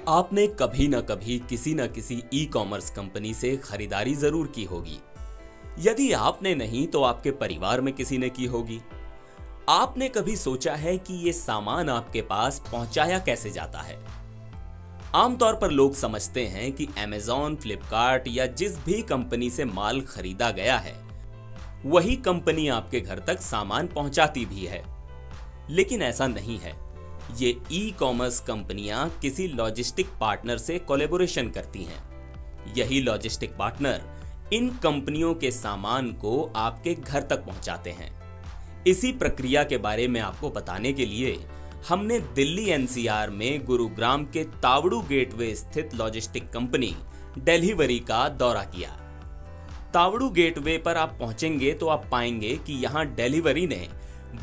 आपने कभी ना कभी किसी न किसी ई कॉमर्स कंपनी से खरीदारी जरूर की होगी। यदि आपने नहीं तो आपके परिवार में किसी ने की होगी। आपने कभी सोचा है कि ये सामान आपके पास पहुंचाया कैसे जाता है? आमतौर पर लोग समझते हैं कि Amazon, फ्लिपकार्ट या जिस भी कंपनी से माल खरीदा गया है वही कंपनी आपके घर तक सामान पहुंचाती भी है, लेकिन ऐसा नहीं है। ये ई कॉमर्स कंपनियां किसी लॉजिस्टिक पार्टनर से कोलैबोरेशन करती हैं। यही लॉजिस्टिक पार्टनर इन कंपनियों के सामान को आपके घर तक पहुंचाते हैं। इसी प्रक्रिया के बारे में आपको बताने के लिए हमने दिल्ली एनसीआर में गुरुग्राम के तावड़ू गेटवे स्थित लॉजिस्टिक कंपनी डिलीवरी का दौरा किया। तावड़ू गेटवे पर आप पहुंचेंगे तो आप पाएंगे कि यहां डिलीवरी ने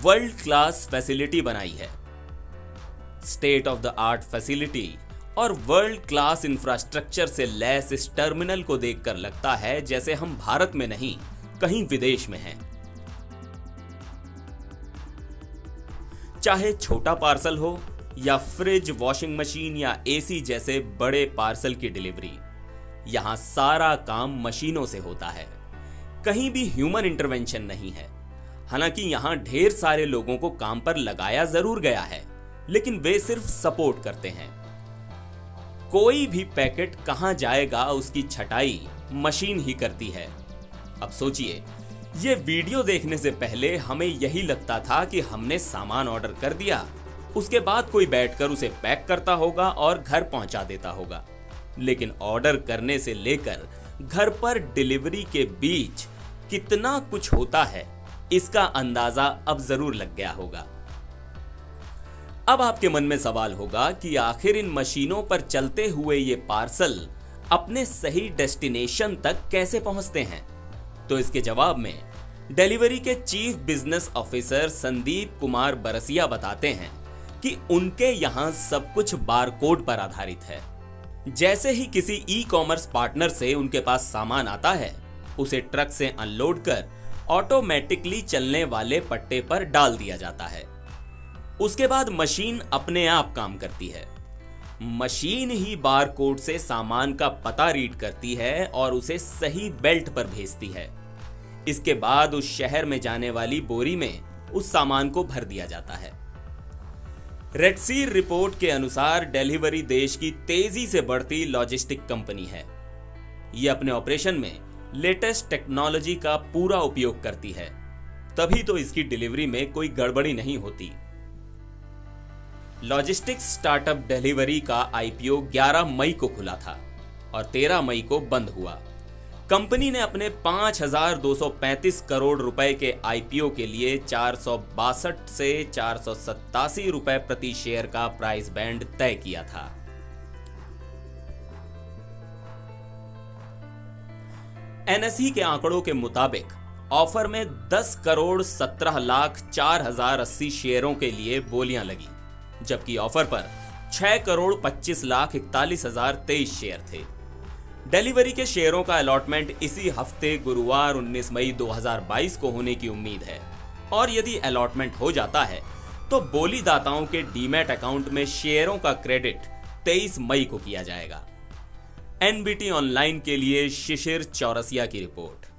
वर्ल्ड क्लास फैसिलिटी बनाई है। State of the art facility और वर्ल्ड क्लास इंफ्रास्ट्रक्चर से लैस इस टर्मिनल को देखकर लगता है जैसे हम भारत में नहीं कहीं विदेश में हैं। चाहे छोटा पार्सल हो या फ्रिज, वॉशिंग मशीन या एसी जैसे बड़े पार्सल की डिलीवरी, यहां सारा काम मशीनों से होता है। कहीं भी ह्यूमन इंटरवेंशन नहीं है। हालांकि यहां ढेर सारे लोगों को काम पर लगाया जरूर गया है, लेकिन वे सिर्फ सपोर्ट करते हैं। कोई भी पैकेट कहां जाएगा उसकी छटाई मशीन ही करती है। अब सोचिए, ये वीडियो देखने से पहले हमें यही लगता था कि हमने सामान ऑर्डर कर दिया, उसके बाद कोई बैठकर उसे पैक करता होगा और घर पहुंचा देता होगा। लेकिन ऑर्डर करने से लेकर घर पर डिलीवरी के बीच कितना कुछ होता है, इसका अंदाजा अब जरूर लग गया होगा। अब आपके मन में सवाल होगा कि आखिर इन मशीनों पर चलते हुए ये पार्सल अपने सही डेस्टिनेशन तक कैसे पहुंचते हैं? तो इसके जवाब में डिलीवरी के chief business officer Sandeep Kumar Barsiya बताते हैं कि उनके यहां सब कुछ बारकोड पर आधारित है। जैसे ही किसी ई कॉमर्स पार्टनर से उनके पास सामान आता है, उसे ट्रक से अनलोड कर ऑटोमेटिकली चलने वाले पट्टे पर डाल दिया जाता है। उसके बाद मशीन अपने आप काम करती है। मशीन ही बारकोड से सामान का पता रीड करती है और उसे सही बेल्ट पर भेजती है। इसके बाद उस शहर में जाने वाली बोरी में उस सामान को भर दिया जाता है। रेडसी रिपोर्ट के अनुसार डिलीवरी देश की तेजी से बढ़ती लॉजिस्टिक कंपनी है। यह अपने ऑपरेशन में लेटेस्ट टेक्नोलॉजी का पूरा उपयोग करती है, तभी तो इसकी डिलीवरी में कोई गड़बड़ी नहीं होती। लॉजिस्टिक्स स्टार्टअप डिलीवरी का आईपीओ 11 मई को खुला था और 13 मई को बंद हुआ। कंपनी ने अपने 5,235 करोड़ रुपए के आईपीओ के लिए 462 से 487 रुपए प्रति शेयर का प्राइस बैंड तय किया था। एनएसई के आंकड़ों के मुताबिक ऑफर में 10 करोड़ 17 लाख 4,080 शेयरों के लिए बोलियां लगी, जबकि ऑफर पर 6 करोड़ 25 लाख 41,023 शेयर थे। डिलीवरी के शेयरों का अलॉटमेंट इसी हफ्ते गुरुवार 19 मई 2022 को होने की उम्मीद है, और यदि अलॉटमेंट हो जाता है तो बोलीदाताओं के डीमैट अकाउंट में शेयरों का क्रेडिट 23 मई को किया जाएगा। एनबीटी ऑनलाइन के लिए शिशिर चौरसिया की रिपोर्ट।